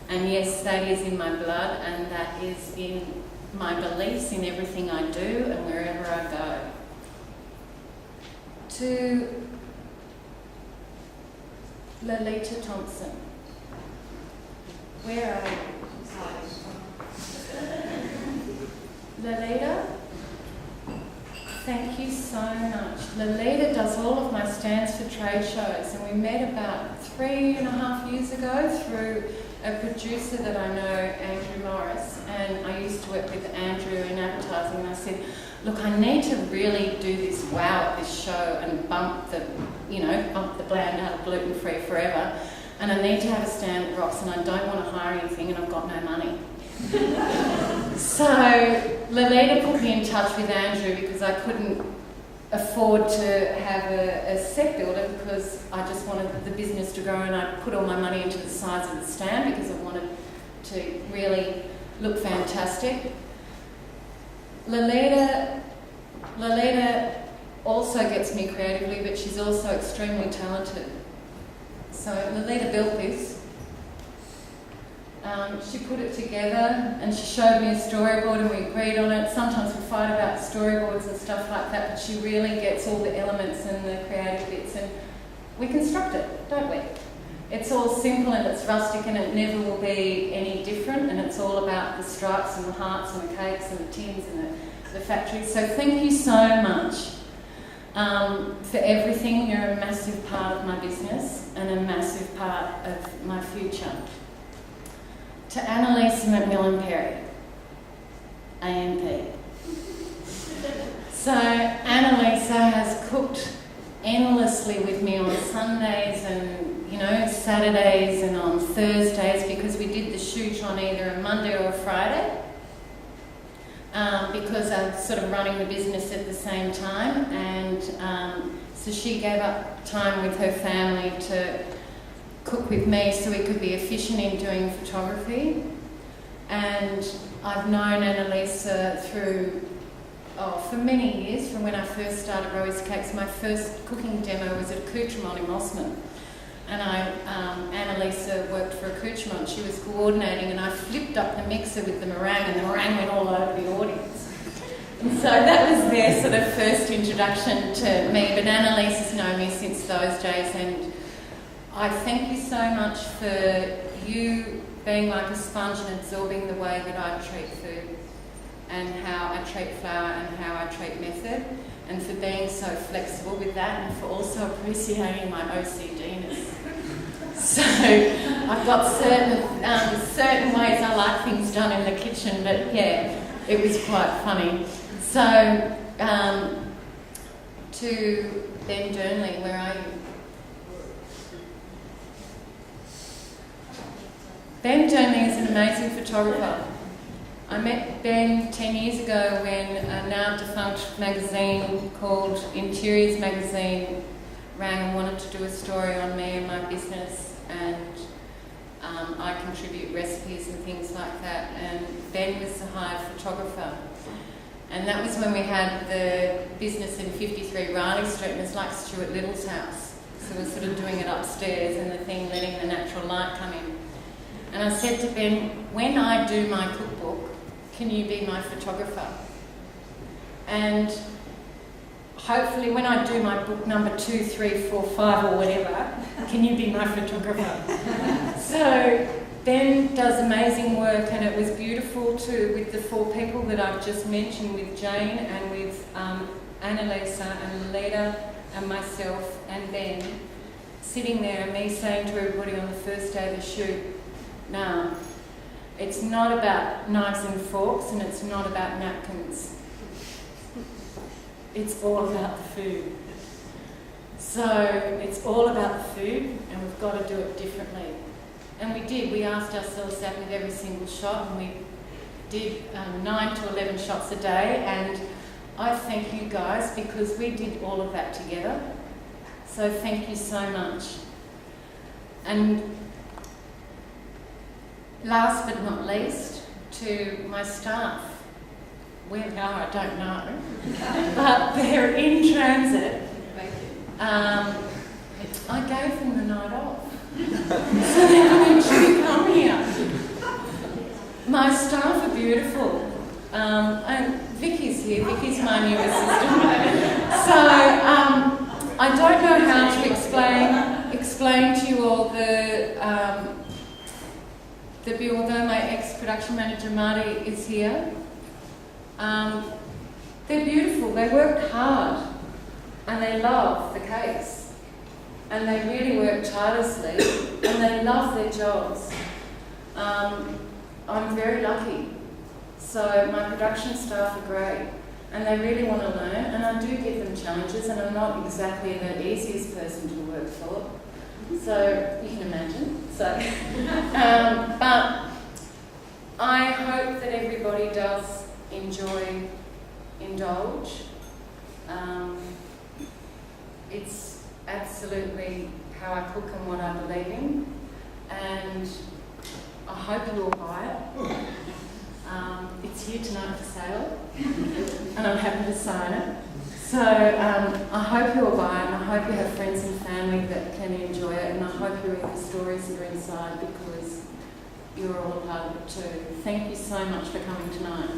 And yes, that is in my blood, and that is in my beliefs in everything I do and wherever I go. To Lolita Thompson. Where are you? Lolita, thank you so much. Lolita does all of my stands for trade shows, and we met about 3.5 years ago through a producer that I know, Andrew Morris, and I used to work with Andrew in advertising, and I said, look, I need to really do this wow at this show and bump the brand out of gluten-free forever, and I need to have a stand that rocks, and I don't want to hire anything, and I've got no money. So Lolita put me in touch with Andrew because I couldn't afford to have a set builder because I just wanted the business to grow, and I put all my money into the size of the stand because I wanted to really look fantastic. Lolita also gets me creatively, but she's also extremely talented. So Lolita built this. She put it together and she showed me a storyboard and we agreed on it. Sometimes we fight about storyboards and stuff like that, but she really gets all the elements and the creative bits, and we construct it, don't we? It's all simple and it's rustic and it never will be any different, and it's all about the stripes and the hearts and the cakes and the tins and the factories. So thank you so much for everything. You're a massive part of my business and a massive part of my future. To Annalisa McMillan-Perry, AMP. So Annalisa has cooked endlessly with me on Sundays and Saturdays and on Thursdays, because we did the shoot on either a Monday or a Friday, because I'm sort of running the business at the same time, and so she gave up time with her family to cook with me so we could be efficient in doing photography. And I've known Annalisa for many years, from when I first started Rowie's Cakes. My first cooking demo was at Accoutrement in Mossman, and Annalisa worked for Accoutrement. She was coordinating, and I flipped up the mixer with the meringue, and the meringue went all over the audience. And so that was their sort of first introduction to me, but Annalisa's known me since those days, and I thank you so much for you being like a sponge and absorbing the way that I treat food and how I treat flour and how I treat method, and for being so flexible with that, and for also appreciating my OCDness. So I've got certain ways I like things done in the kitchen, but yeah, it was quite funny. So to Ben Durnley, where are you? Ben Durnley is an amazing photographer. I met Ben 10 years ago when a now defunct magazine called Interiors Magazine rang and wanted to do a story on me and my business, and I contribute recipes and things like that, and Ben was the hired photographer. And that was when we had the business in 53 Riley Street, and it's like Stuart Little's house. So we're sort of doing it upstairs and the thing letting the natural light come in. And I said to Ben, when I do my cookbook, can you be my photographer? And hopefully when I do my book number 2, 3, 4, 5 or whatever, can you be my photographer? So Ben does amazing work, and it was beautiful with the 4 people that I've just mentioned, with Jane and with Annalisa and Lolita and myself and Ben, sitting there and me saying to everybody on the first day of the shoot, no, it's not about knives and forks, and it's not about napkins. It's all about the food. So it's all about the food, and we've got to do it differently. And we did. We asked ourselves that with every single shot, and we did 9 to 11 shots a day, and I thank you guys because we did all of that together. So thank you so much. And last but not least, to my staff. Where they are, I don't know. But they're in transit. I gave them the night off. So they could actually come here. And Vicky's here. Vicky's my new assistant. So I don't know how to explain to you all although my ex-production manager Marty is here. They're beautiful. They worked hard, and they love the case, and they really work tirelessly, and they love their jobs. I'm very lucky. So my production staff are great, and they really want to learn, and I do give them challenges, and I'm not exactly the easiest person to work for, so you can imagine. So, but I hope that everybody does enjoy Indulge. It's absolutely how I cook and what I believe in, and I hope you all buy it. It's here tonight for sale, and I'm happy to sign it. So I hope you all buy it, and I hope you have friends and family that can enjoy it, and I hope you read the stories that are inside, because you're all a part of it too. Thank you so much for coming tonight.